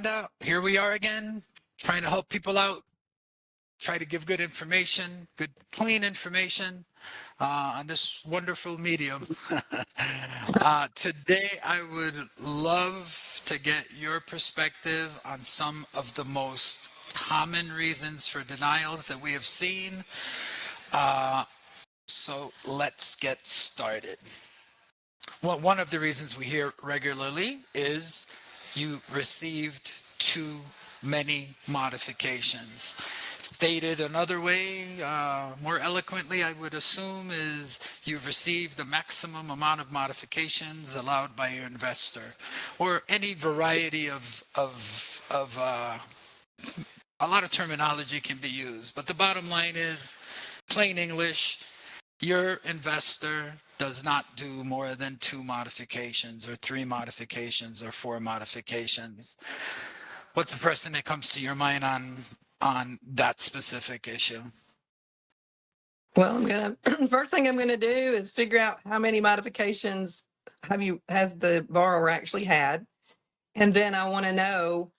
Rhonda. Here we are again, trying to help people out, try to give good information, good, clean information on this wonderful medium. Today, I would love to get your perspective on some of the most common reasons for denials that we have seen. So let's get started. Well, one of the reasons we hear regularly is you received too many modifications. Stated another way, more eloquently, I would assume, is you've received the maximum amount of modifications allowed by your investor, or any variety of a lot of terminology can be used. But the bottom line is, plain English, your investor does not do more than 2 modifications or 3 modifications or 4 modifications. What's the first thing that comes to your mind on that specific issue? Well, first thing I'm gonna do is figure out how many modifications has the borrower actually had, and then I want to know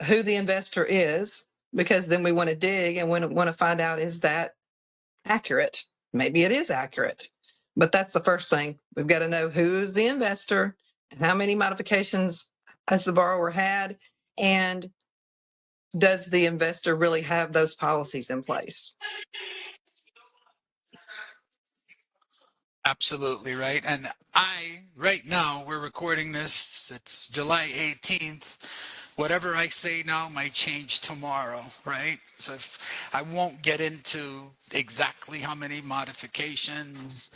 who the investor is, because then we want to dig and want to find out, is that accurate? Maybe it is accurate, but that's the first thing. We've got to know who's the investor and how many modifications has the borrower had, and does the investor really have those policies in place? Absolutely right. And right now, we're recording this, it's July 18th. Whatever I say now might change tomorrow, right? So if I won't get into exactly how many modifications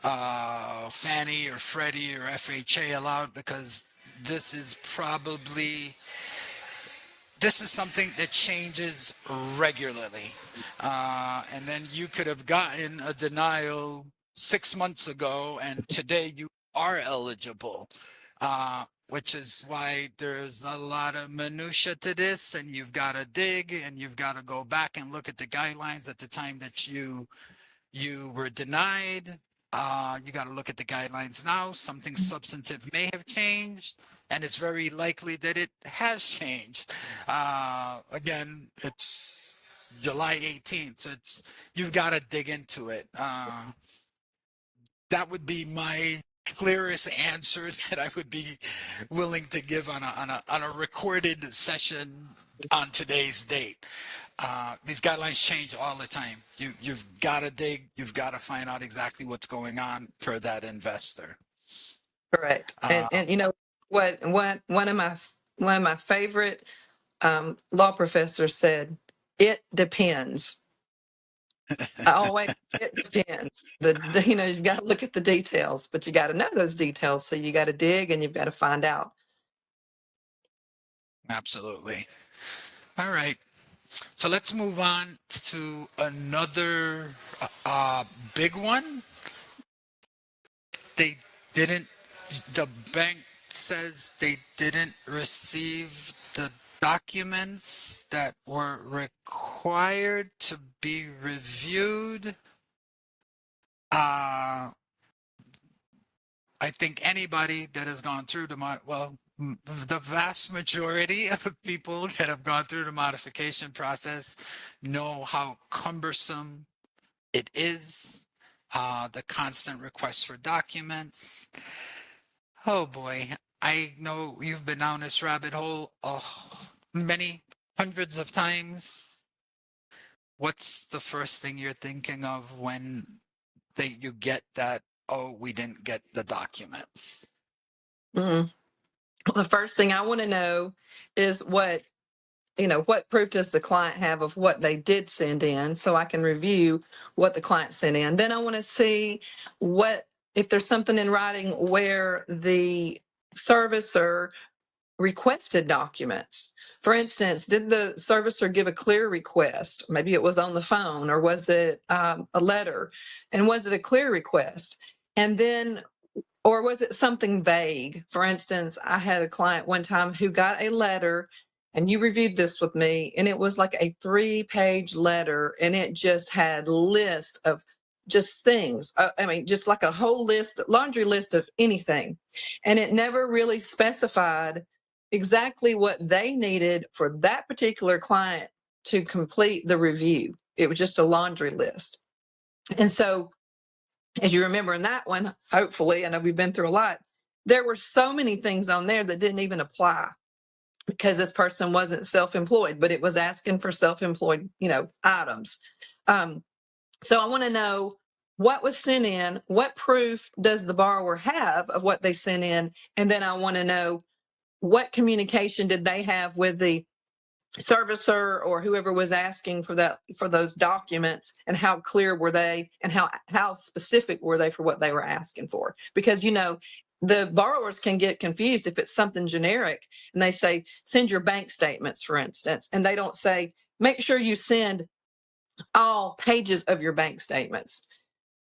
Fannie or Freddie or FHA allowed, because this is something that changes regularly. And then you could have gotten a denial 6 months ago, and today you are eligible. Which is why there's a lot of minutia to this, and you've got to dig, and you've got to go back and look at the guidelines at the time that you were denied. You got to look at the guidelines now. Something substantive may have changed, and it's very likely that it has changed. Again, it's July 18th, so you've got to dig into it. That would be my clearest answer that I would be willing to give on a recorded session on today's date. These guidelines change all the time. You've got to dig. You've got to find out exactly what's going on for that investor. Correct. And you know what? One of my favorite law professors said, "It depends." Always, it depends. You've got to look at the details, but you got to know those details. So you got to dig and you've got to find out. Absolutely. All right. So let's move on to another big one. The bank says they didn't receive the documents that were required to be reviewed. I think anybody that has gone through the vast majority of people that have gone through the modification process know how cumbersome it is. The constant requests for documents. Oh boy, I know you've been down this rabbit hole many hundreds of times. What's the first thing you're thinking of when you get that, oh, we didn't get the documents? Well, the first thing I want to know is what proof does the client have of what they did send in, so I can review what the client sent in. Then I want to see if there's something in writing where the servicer requested documents. For instance, did the servicer give a clear request? Maybe it was on the phone, or was it a letter? And was it a clear request? And then, or was it something vague? For instance, I had a client one time who got a letter, and you reviewed this with me, and it was like a 3-page letter, and it just had lists of just things. Just like a whole laundry list of anything. And it never really specified exactly what they needed for that particular client to complete the review. It was just a laundry list. And so, as you remember in that one, hopefully, I know we've been through a lot, there were so many things on there that didn't even apply because this person wasn't self-employed, but it was asking for self-employed, items. So I want to know what was sent in, what proof does the borrower have of what they sent in, and then I want to know what communication did they have with the servicer or whoever was asking for those documents, and how clear were they, and how specific were they for what they were asking for. Because the borrowers can get confused if it's something generic and they say send your bank statements, for instance, and they don't say make sure you send all pages of your bank statements.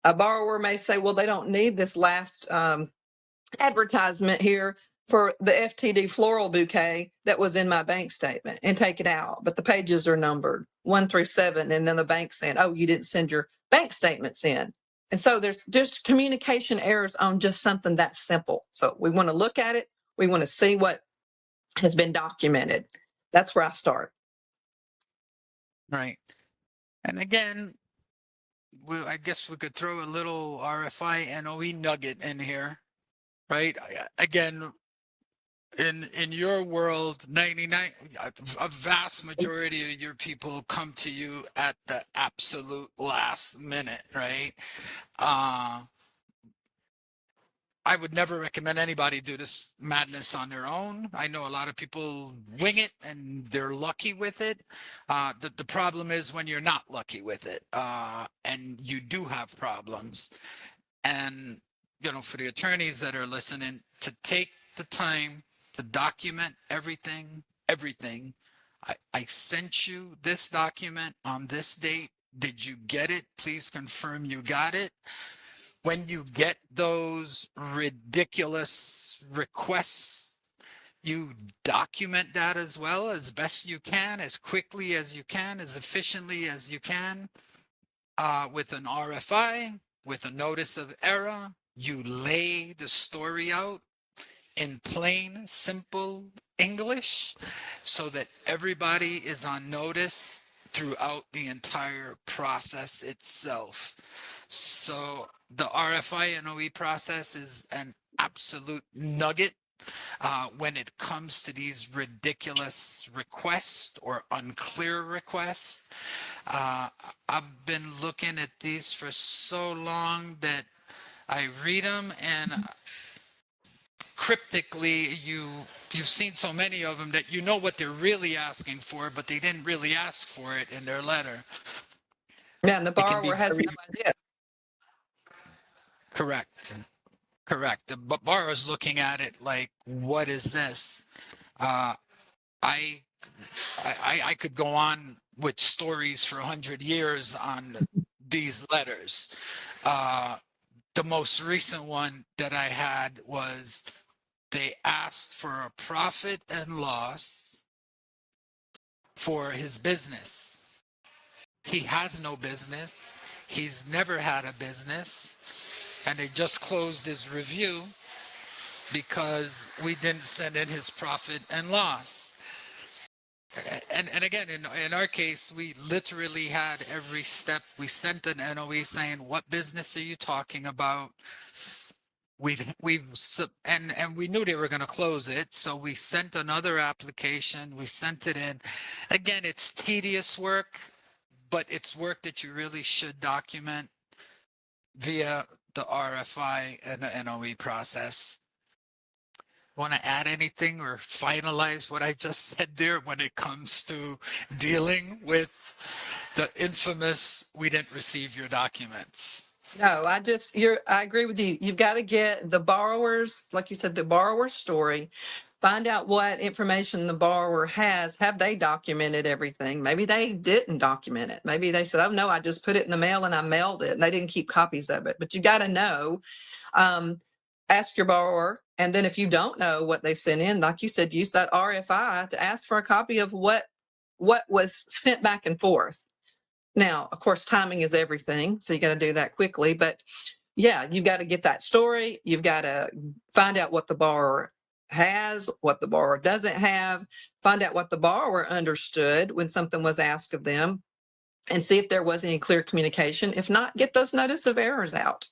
A borrower may say, well, they don't need this last advertisement here for the FTD floral bouquet that was in my bank statement, and take it out. But the pages are numbered 1 through 7. And then the bank's saying, oh, you didn't send your bank statements in. And so there's just communication errors on just something that simple. So we want to look at it. We want to see what has been documented. That's where I start. Right. And again, I guess we could throw a little RFI&NOE nugget in here, right? Again, in your world, 99, a vast majority of your people come to you at the absolute last minute, right? I would never recommend anybody do this madness on their own. I know a lot of people wing it and they're lucky with it. The problem is when you're not lucky with it, and you do have problems. And, for the attorneys that are listening, to take the time to document everything. I sent you this document on this date. Did you get it? Please confirm you got it. When you get those ridiculous requests, you document that as well, as best you can, as quickly as you can, as efficiently as you can, with an RFI, with a notice of error. You lay the story out in plain, simple English so that everybody is on notice throughout the entire process itself. So the RFI&NOE process is an absolute nugget when it comes to these ridiculous requests or unclear requests. I've been looking at these for so long that I read them, and cryptically you've seen so many of them that you know what they're really asking for, but they didn't really ask for it in their letter. Yeah, and the It can be borrower has no idea. Correct. The borrower's looking at it like, what is this? I could go on with stories for 100 years on these letters. The most recent one that I had was they asked for a profit and loss for his business. He has no business. He's never had a business. And they just closed his review because we didn't send in his profit and loss. And again, in our case, we literally had every step. We sent an NOE saying, what business are you talking about? And we knew they were going to close it. So we sent another application. We sent it in. Again, it's tedious work, but it's work that you really should document via the RFI and the NOE process. Want to add anything or finalize what I just said there when it comes to dealing with the infamous we didn't receive your documents? No, I agree with you. You've got to get the borrowers, like you said, the borrower story, find out what information the borrower has. Have they documented everything? Maybe they didn't document it. Maybe they said, oh no, I just put it in the mail and I mailed it, and they didn't keep copies of it. But you got to know, ask your borrower. And then if you don't know what they sent in, like you said, use that RFI to ask for a copy of what was sent back and forth. Now, of course, timing is everything, so you got to do that quickly. But yeah, you've got to get that story. You've got to find out what the borrower has, what the borrower doesn't have, find out what the borrower understood when something was asked of them, and see if there was any clear communication. If not, get those notice of errors out.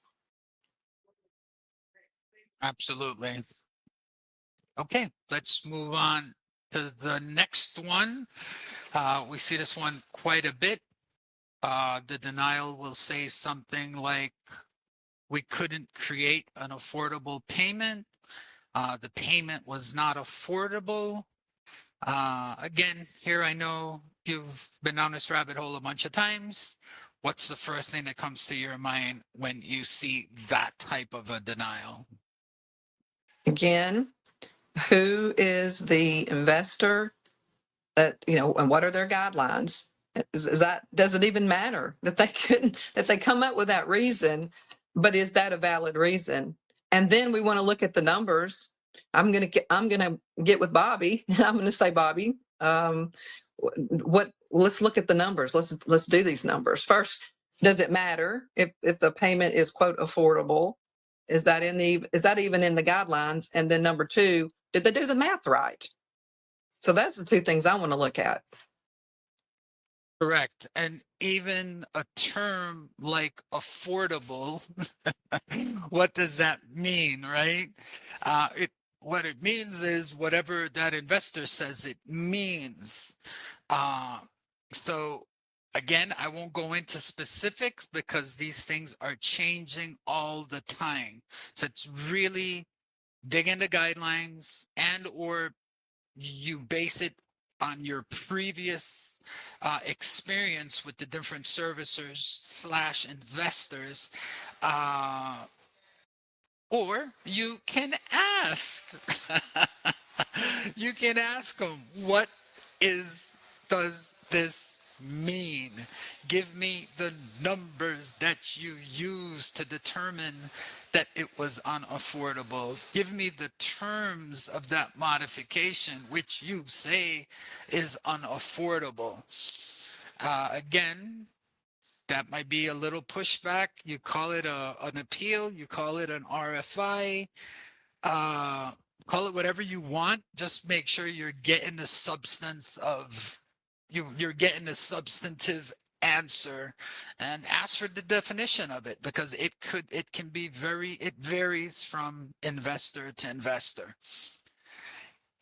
Absolutely. Okay, let's move on to the next one. We see this one quite a bit. The denial will say something like, we couldn't create an affordable payment. The payment was not affordable. Again, here I know you've been down this rabbit hole a bunch of times. What's the first thing that comes to your mind when you see that type of a denial? Again, who is the investor? That, and what are their guidelines? Is that, does it even matter that they couldn't, that they come up with that reason, but is that a valid reason? And then we want to look at the numbers. I'm gonna get with Bobby, and I'm gonna say, Bobby, let's look at the numbers. Let's do these numbers first. Does it matter if the payment is, quote, affordable? Is that even in the guidelines? And then number two, did they do the math right? So that's the two things I want to look at. Correct. And even a term like affordable, what does that mean, right? What it means is whatever that investor says it means. So again, I won't go into specifics because these things are changing all the time. So it's really dig into guidelines, and or you base it on your previous experience with the different servicers / investors, or you can ask. You can ask them, what does this mean? Give me the numbers that you use to determine that it was unaffordable. Give me the terms of that modification, which you say is unaffordable. Again, that might be a little pushback. You call it an appeal, you call it an RFI, call it whatever you want. Just make sure you're getting the substance of, you're getting the substantive answer, and ask for the definition of it, because it can be it varies from investor to investor.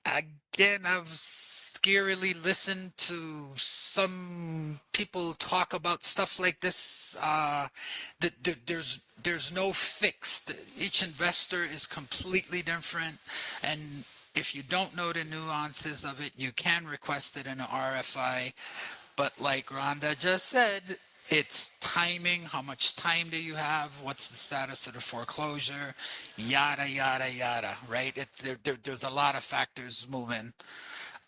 Again, I've scarily listened to some people talk about stuff like this. There's no fix. Each investor is completely different, and if you don't know the nuances of it, you can request it in an RFI. But like Rhonda just said, it's timing. How much time do you have? What's the status of the foreclosure? Yada, yada, yada, right? There's a lot of factors moving.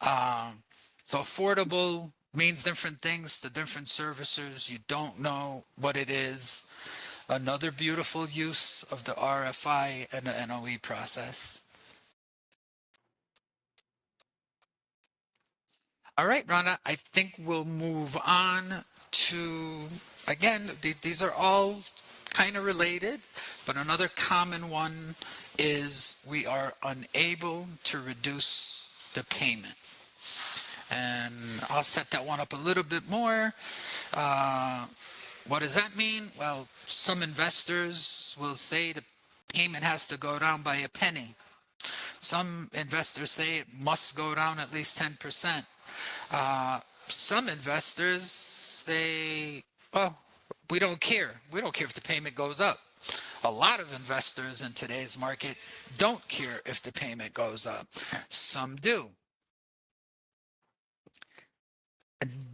So affordable means different things to different servicers. You don't know what it is. Another beautiful use of the RFI and the NOE process. All right, Rhonda, I think we'll move on to, again, these are all kind of related, but another common one is we are unable to reduce the payment. And I'll set that one up a little bit more. What does that mean? Well, some investors will say the payment has to go down by a penny. Some investors say it must go down at least 10%. Some investors say, well, we don't care. We don't care if the payment goes up. A lot of investors in today's market don't care if the payment goes up. Some do.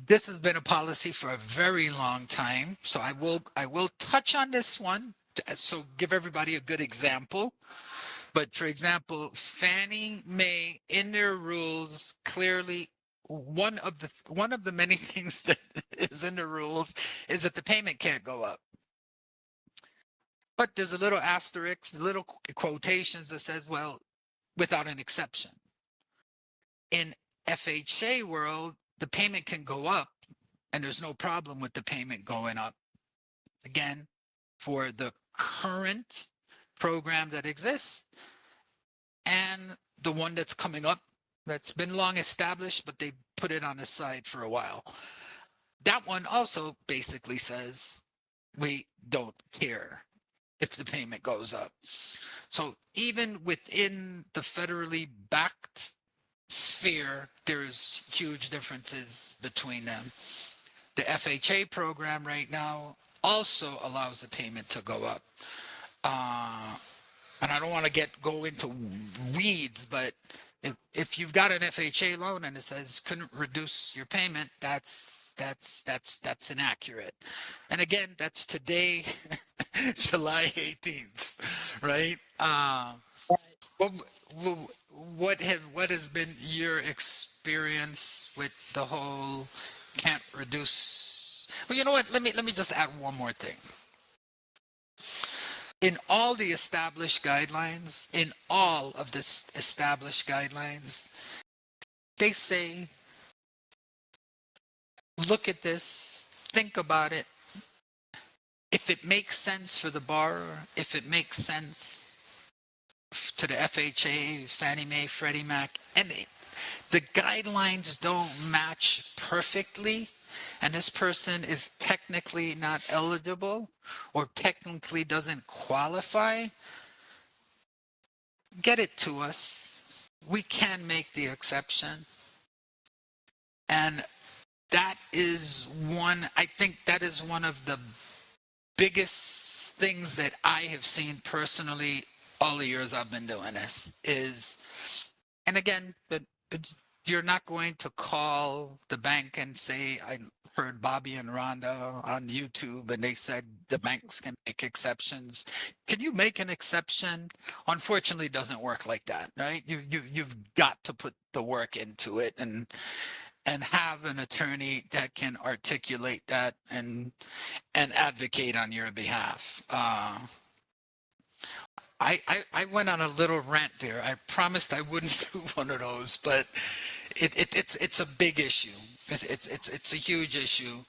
This has been a policy for a very long time, so I will touch on this one, so give everybody a good example. But for example, Fannie Mae, in their rules, clearly one of the many things that is in the rules is that the payment can't go up. But there's a little asterisk, little quotations that says, well, without an exception. In FHA world, the payment can go up, and there's no problem with the payment going up. Again, for the current program that exists, and the one that's coming up, that's been long established, but they put it on the side for a while. That one also basically says we don't care if the payment goes up. So even within the federally backed sphere, there's huge differences between them. The FHA program right now also allows the payment to go up. And I don't want to go into weeds, but if you've got an FHA loan and it says couldn't reduce your payment, that's inaccurate. And again, that's today, July 18th, right? What has been your experience with the whole can't reduce? Well, you know what? Let me just add one more thing. In all the established guidelines, they say, look at this, think about it. If it makes sense for the borrower, if it makes sense to the FHA, Fannie Mae, Freddie Mac, and the guidelines don't match perfectly, and this person is technically not eligible or technically doesn't qualify, get it to us. We can make the exception. And that is I think that is one of the biggest things that I have seen personally all the years I've been doing this is, and again, you're not going to call the bank and say, I heard Bobby and Rhonda on YouTube and they said the banks can make exceptions. Can you make an exception? Unfortunately, it doesn't work like that, right? You've got to put the work into it and have an attorney that can articulate that and advocate on your behalf. I went on a little rant there. I promised I wouldn't do one of those, but it's a big issue. It's a huge issue.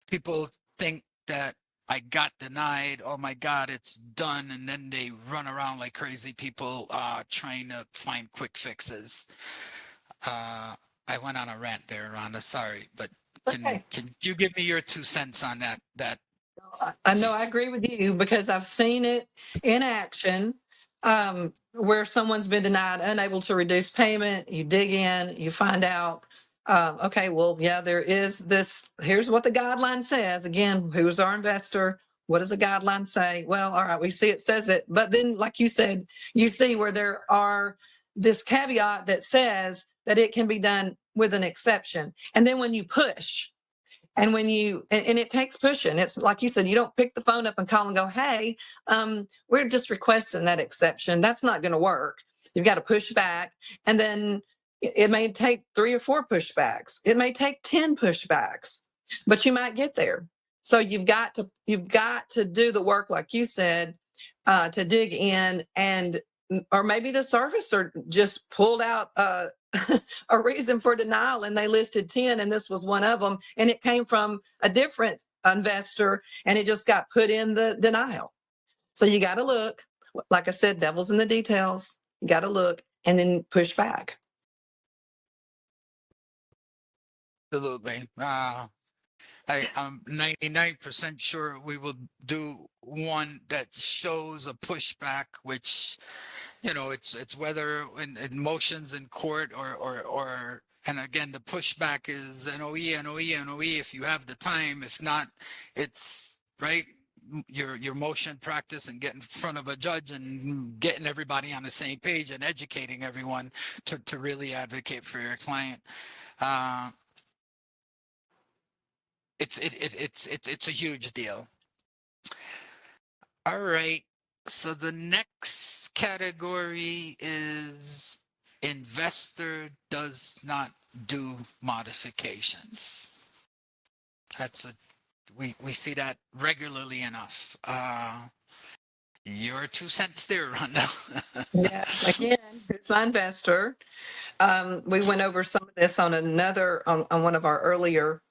People think that I got denied. Oh my God, it's done, and then they run around like crazy people trying to find quick fixes. I went on a rant there, Rhonda. Sorry, but can you give me your 2 cents on that? I know I agree with you because I've seen it in action, where someone's been denied, unable to reduce payment. You dig in, you find out, okay, well, yeah, there is this. Here's what the guideline says. Again, who's our investor? What does the guideline say? Well, all right, we see it says it. But then, like you said, you see where there are this caveat that says that it can be done with an exception. And then when you push, and when and it takes pushing, it's like you said, you don't pick the phone up and call and go, hey, we're just requesting that exception. That's not going to work. You've got to push back. And then it may take 3 or 4 pushbacks. It may take 10 pushbacks, but you might get there. So you've got to do the work, like you said, to dig in, and or maybe the servicer just pulled out a reason for denial and they listed 10 and this was one of them, and it came from a different investor and it just got put in the denial. So you got to look, like I said, devil's in the details. You got to look and then push back. Absolutely. I'm 99% sure we will do one that shows a pushback, which, it's whether in motions in court or and again, the pushback is NOE if you have the time. If not, it's right. Your motion practice and get in front of a judge and getting everybody on the same page and educating everyone to really advocate for your client. It's a huge deal. All right. So the next category is investor does not do modifications. We see that regularly enough. Your 2 cents there, Rhonda. Yeah, again, who's my investor? We went over some of this on on one of our earlier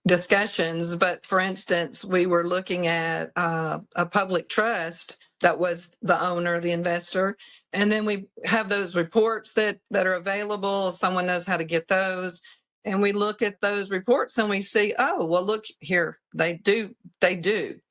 discussions, but for instance, we were looking at a public trust that was the owner, the investor. And then we have those reports that are available. Someone knows how to get those. And we look at those reports and we see, oh, well, look here, they do.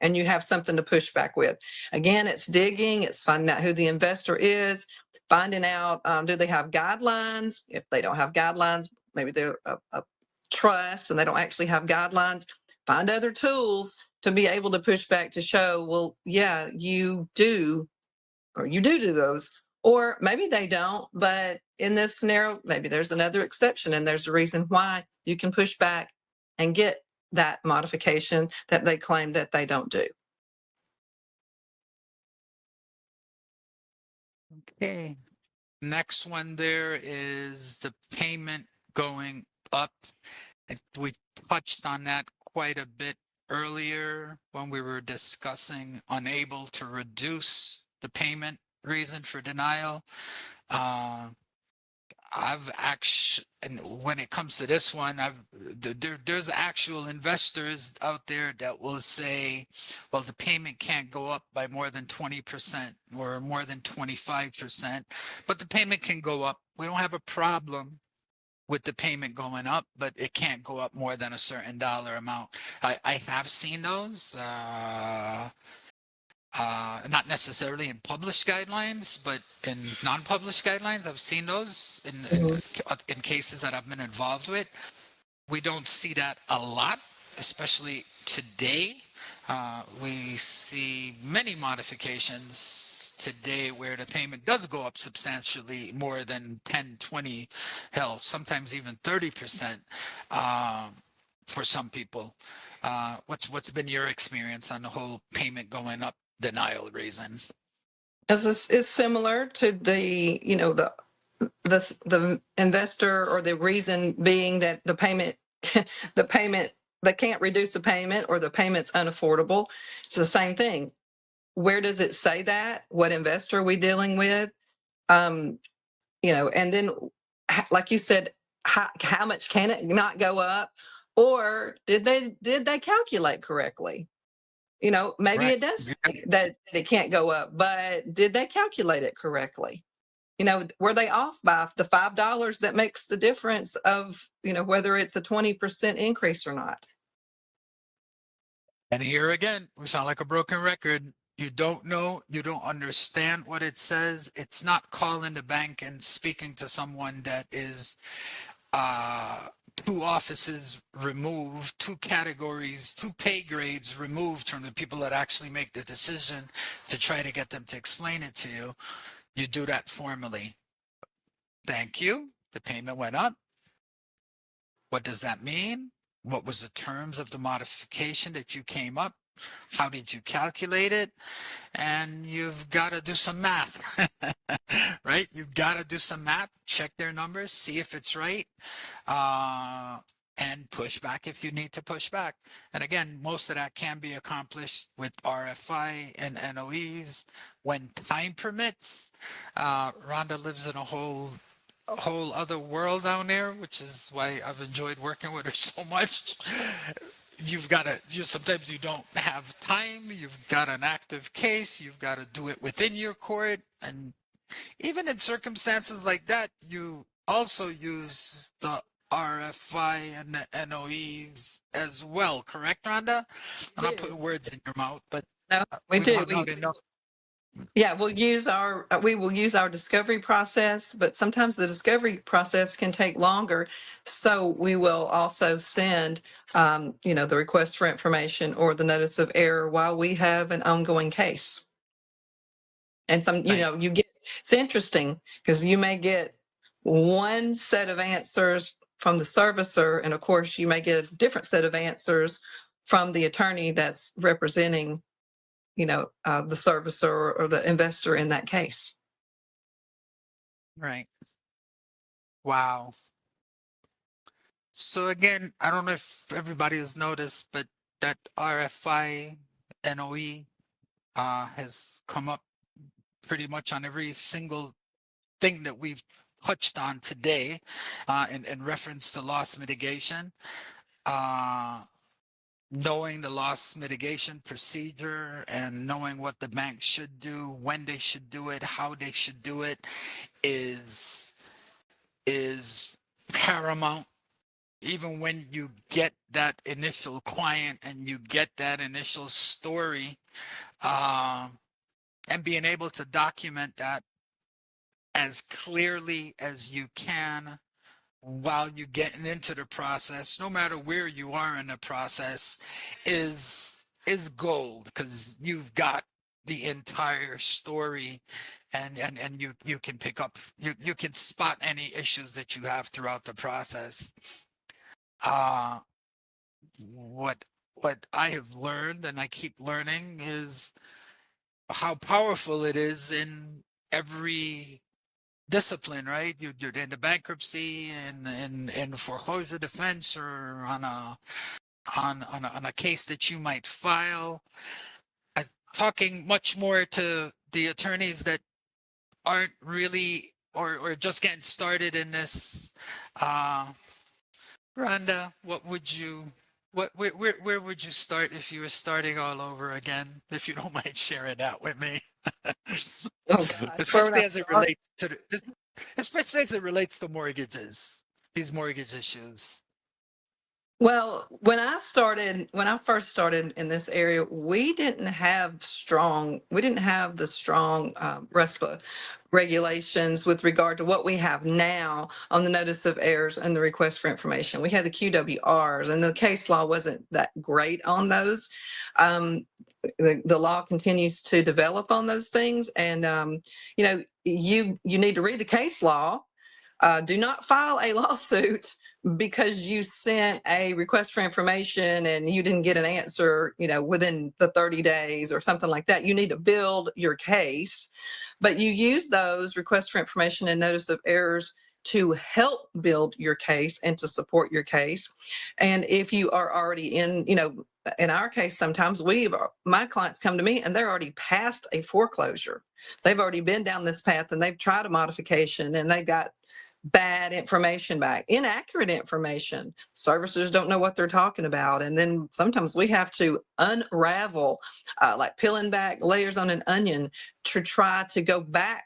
And you have something to push back with. Again, it's digging, it's finding out who the investor is, finding out, do they have guidelines? If they don't have guidelines, maybe they're a trust and they don't actually have guidelines. Find other tools to be able to push back to show, well, yeah, you do, or you do those, or maybe they don't, but in this scenario, maybe there's another exception and there's a reason why you can push back and get that modification that they claim that they don't do. Okay. Next one there is the payment going up. We touched on that quite a bit earlier when we were discussing unable to reduce the payment reason for denial. I've actually, and when it comes to this one, there's actual investors out there that will say, well, the payment can't go up by more than 20% or more than 25%, but the payment can go up. We don't have a problem with the payment going up, but it can't go up more than a certain dollar amount. I have seen those. Not necessarily in published guidelines, but in non-published guidelines, I've seen those in cases that I've been involved with. We don't see that a lot, especially today. We see many modifications today where the payment does go up substantially more than 10, 20, hell, sometimes even 30% for some people. What's been your experience on the whole payment going up denial reason? It's similar to the, the investor, or the reason being that the payment, they can't reduce the payment, or the payment's unaffordable. It's the same thing. Where does it say that? What investor are we dealing with? And then, like you said, how much can it not go up? Or did they calculate correctly? Maybe Right. it does say that it can't go up, but did they calculate it correctly? Were they off by the $5 that makes the difference of, whether it's a 20% increase or not? And here again, we sound like a broken record. You don't know, you don't understand what it says. It's not calling the bank and speaking to someone that is 2 offices removed, 2 categories, 2 pay grades removed from the people that actually make the decision to try to get them to explain it to you. You do that formally. Thank you. The payment went up. What does that mean? What was the terms of the modification that you came up? How did you calculate it? And you've got to do some math, right? You've got to do some math, check their numbers, see if it's right, and push back if you need to push back. And again, most of that can be accomplished with RFI and NOEs when time permits. Rhonda lives in a whole other world down there, which is why I've enjoyed working with her so much. Sometimes you don't have time, you've got an active case, you've got to do it within your court. And even in circumstances like that, you also use the RFI and the NOEs as well, correct, Rhonda? I'm not putting words in your mouth, but No, we we've do. hung out enough. Yeah, we will use our discovery process, but sometimes the discovery process can take longer. So we will also send, the request for information or the notice of error while we have an ongoing case. And it's interesting because you may get one set of answers from the servicer, and of course you may get a different set of answers from the attorney that's representing the servicer or the investor in that case. Right. Wow. So again, I don't know if everybody has noticed, but that RFI NOE has come up pretty much on every single thing that we've touched on today in reference to loss mitigation. knowing the loss mitigation procedure and knowing what the bank should do, when they should do it, how they should do it is paramount. Even when you get that initial client and you get that initial story, and being able to document that as clearly as you can while you're getting into the process, no matter where you are in the process, is gold, because you've got the entire story, and you can pick up, you can spot any issues that you have throughout the process. uh what I have learned, and I keep learning, is how powerful it is in every discipline, right? You do it in the bankruptcy and in foreclosure defense, or on a case that you might file. I'm talking much more to the attorneys that aren't really, or just getting started in this. Rhonda, what would you, where would you start if you were starting all over again? If you don't mind sharing that with me. Oh gosh, where would I Especially as it start? relates to especially as it relates to mortgages, these mortgage issues. Well, when I first started in this area, we didn't have the strong RESPA regulations with regard to what we have now on the notice of errors and the request for information. We had the QWRs, and the case law wasn't that great on those. The law continues to develop on those things, and you need to read the case law. Do not file a lawsuit because you sent a request for information and you didn't get an answer, within the 30 days or something like that. You need to build your case, but you use those requests for information and notice of errors to help build your case and to support your case. And if you are already in our case, sometimes my clients come to me and they're already past a foreclosure. They've already been down this path and they've tried a modification and they've got bad information back, inaccurate information. Servicers don't know what they're talking about. And then sometimes we have to unravel, like peeling back layers on an onion to try to go back,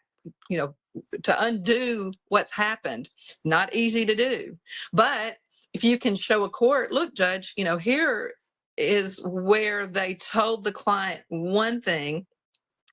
to undo what's happened. Not easy to do. But if you can show a court, look, judge, here is where they told the client one thing,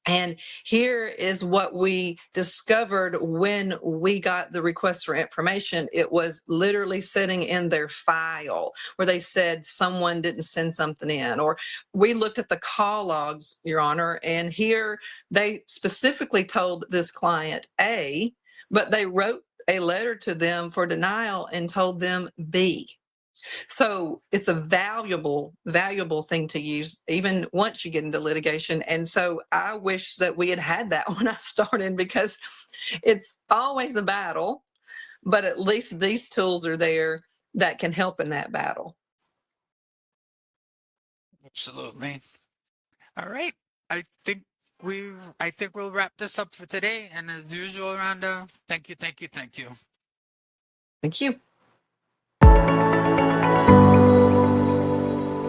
and here is what we discovered when we got the request for information. It was literally sitting in their file where they said someone didn't send something in. Or we looked at the call logs, Your Honor, and here they specifically told this client A, but they wrote a letter to them for denial and told them B. So it's a valuable thing to use even once you get into litigation. And so I wish that we had had that when I started, because it's always a battle, but at least these tools are there that can help in that battle. Absolutely. All right. I think I think we'll wrap this up for today. And as usual, Rhonda, thank you, thank you, thank you. Thank you.